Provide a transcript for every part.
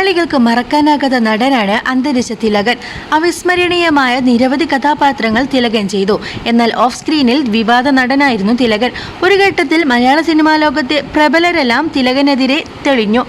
മലയാളികൾക്ക് മറക്കാനാകാത്ത നടനാണ് അന്തരിച്ച തിലകൻ. അവിസ്മരണീയമായ നിരവധി കഥാപാത്രങ്ങൾ തിലകൻ ചെയ്തു. എന്നാൽ ഓഫ് സ്ക്രീനിൽ വിവാദ നടനായിരുന്നു തിലകൻ. ഒരു ഘട്ടത്തിൽ മലയാള സിനിമാ ലോകത്തെ പ്രബലരെല്ലാം തിലകനെതിരെ തെളിഞ്ഞു.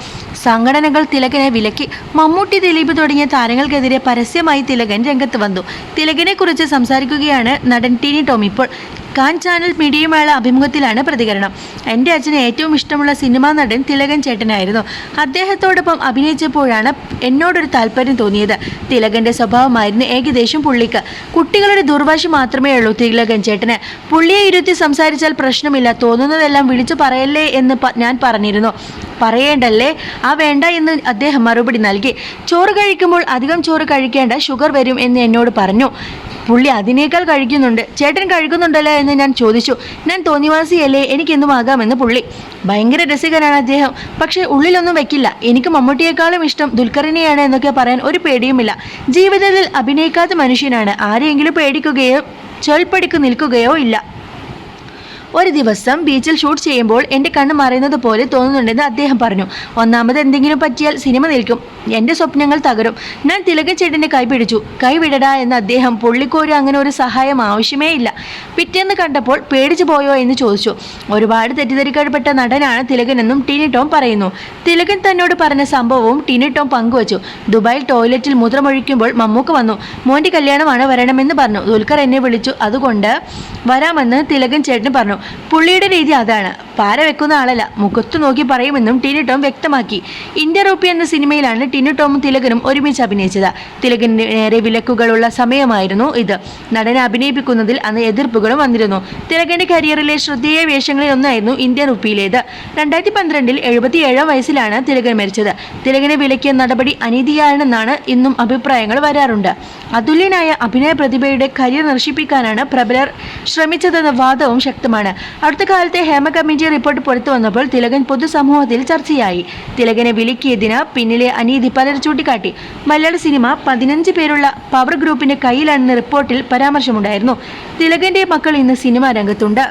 സംഘടനകൾ തിലകനെ വിലക്കി. മമ്മൂട്ടി, ദിലീപ് തുടങ്ങിയ താരങ്ങൾക്കെതിരെ പരസ്യമായി തിലകൻ രംഗത്ത് വന്നു. തിലകനെ കുറിച്ച് സംസാരിക്കുകയാണ് നടൻ ടിനി ടോം ഇപ്പോൾ. കാൻ ചാനൽ മീഡിയയുമായുള്ള അഭിമുഖത്തിലാണ് പ്രതികരണം. എൻ്റെ അച്ഛന് ഏറ്റവും ഇഷ്ടമുള്ള സിനിമാ നടൻ തിലകൻ ചേട്ടനായിരുന്നു. അദ്ദേഹത്തോടൊപ്പം അഭിനയിച്ചപ്പോഴാണ് എന്നോടൊരു താല്പര്യം തോന്നിയത്. തിലകൻ്റെ സ്വഭാവമായിരുന്നു ഏകദേശം പുള്ളിക്ക്. കുട്ടികളുടെ ദുർവാശി മാത്രമേ ഉള്ളൂ തിലകൻ ചേട്ടന്. പുള്ളിയെ ഇരുത്തി സംസാരിച്ചാൽ പ്രശ്നമില്ല, തോന്നുന്നതെല്ലാം വിളിച്ചു പറയല്ലേ എന്ന് ഞാൻ പറഞ്ഞിരുന്നു. പറയേണ്ടല്ലേ, വേണ്ട എന്ന് അദ്ദേഹം മറുപടി നൽകി. ചോറ് കഴിക്കുമ്പോൾ അധികം ചോറ് കഴിക്കേണ്ട, ഷുഗർ വരും എന്ന് എന്നോട് പറഞ്ഞു. പുള്ളി അതിനേക്കാൾ കഴിക്കുന്നുണ്ട്. ചേട്ടൻ കഴിക്കുന്നുണ്ടല്ലോ എന്ന് ഞാൻ ചോദിച്ചു. ഞാൻ തോന്നിവാസിയല്ലേ, എനിക്കെന്തും ആകാമെന്ന് പുള്ളി. ഭയങ്കര രസികനാണ് അദ്ദേഹം, പക്ഷേ ഉള്ളിലൊന്നും വെക്കില്ല. എനിക്ക് മമ്മൂട്ടിയേക്കാളും ഇഷ്ടം ദുൽഖറിനെയാണ് എന്നൊക്കെ പറയാൻ ഒരു പേടിയുമില്ല. ജീവിതത്തിൽ അഭിനയിക്കാത്ത മനുഷ്യനാണ്. ആരെങ്കിലും പേടിക്കുകയോ ചൊൽപ്പടിക്ക് നിൽക്കുകയോ ഇല്ല. ഒരു ദിവസം ബീച്ചിൽ ഷൂട്ട് ചെയ്യുമ്പോൾ എൻ്റെ കണ്ണ് മറയുന്നത് പോലെ തോന്നുന്നുണ്ടെന്ന് അദ്ദേഹം പറഞ്ഞു. ഒന്നാമത് എന്തെങ്കിലും പറ്റിയാൽ സിനിമ നിൽക്കും, എൻ്റെ സ്വപ്നങ്ങൾ തകരും. ഞാൻ തിലകൻ ചേട്ടൻ്റെ കൈ പിടിച്ചു. കൈ വിടടാ എന്ന് അദ്ദേഹം. പുള്ളിക്കോര് അങ്ങനെ ഒരു സഹായം ആവശ്യമേ ഇല്ല. പിറ്റേന്ന് കണ്ടപ്പോൾ പേടിച്ചു പോയോ എന്ന് ചോദിച്ചു. ഒരുപാട് തെറ്റിദ്ധരിക്കപ്പെട്ട നടനാണ് തിലകനെന്നും ടിനി ടോം പറയുന്നു. തിലകൻ തന്നോട് പറഞ്ഞ സംഭവവും ടിനി ടോം പങ്കുവച്ചു. ദുബായിൽ ടോയ്ലറ്റിൽ മൂത്രമൊഴിക്കുമ്പോൾ മമ്മൂക്ക വന്നു. മോൻ്റെ കല്യാണമാണ്, വരണമെന്ന് പറഞ്ഞു. ദുൽഖർ എന്നെ വിളിച്ചു, അതുകൊണ്ട് വരാമെന്ന് തിലകൻ ചേട്ടൻ പറഞ്ഞു. പുള്ളിയുടെ രീതി അതാണ്. പാര വെക്കുന്ന ആളല്ല, മുഖത്തു നോക്കി പറയുമെന്നും ടിനി ടോം വ്യക്തമാക്കി. ഇന്ത്യ റൂപ്പി എന്ന സിനിമയിലാണ് ടിനി ടോമും തിലകനും ഒരുമിച്ച് അഭിനയിച്ചത്. തിലകന് നേരെ വിലക്കുകളുള്ള സമയമായിരുന്നു ഇത്. നടനെ അഭിനയിപ്പിക്കുന്നതിൽ അന്ന് എതിർപ്പുകളും വന്നിരുന്നു. തിലകന്റെ കരിയറിലെ ശ്രദ്ധേയ വേഷങ്ങളിൽ ഒന്നായിരുന്നു ഇന്ത്യ റൂപ്പിയിലേത്. 2012 77 വയസ്സിലാണ് തിലകൻ മരിച്ചത്. തിലകനെ വിലക്കിയ നടപടി അനീതിയാണെന്നാണ് ഇന്നും അഭിപ്രായങ്ങൾ വരാറുണ്ട്. അതുല്യനായ അഭിനയ പ്രതിഭയുടെ കരിയർ നശിപ്പിക്കാനാണ് പ്രബലർ ശ്രമിച്ചതെന്ന വാദവും ശക്തമാണ്. അടുത്ത കാലത്തെ ഹേമ കമ്മിറ്റി റിപ്പോർട്ട് പുറത്തു വന്നപ്പോൾ തിലകൻ പൊതുസമൂഹത്തിൽ ചർച്ചയായി. തിലകനെ വിലക്കിയതിന് പിന്നിലെ അനീതി പലർ ചൂണ്ടിക്കാട്ടി. മലയാള സിനിമ 15 പേരുള്ള പവർ ഗ്രൂപ്പിന്റെ കയ്യിലാണെന്ന റിപ്പോർട്ടിൽ പരാമർശമുണ്ടായിരുന്നു. തിലകന്റെ മക്കൾ ഇന്ന് സിനിമാ രംഗത്തുണ്ട്.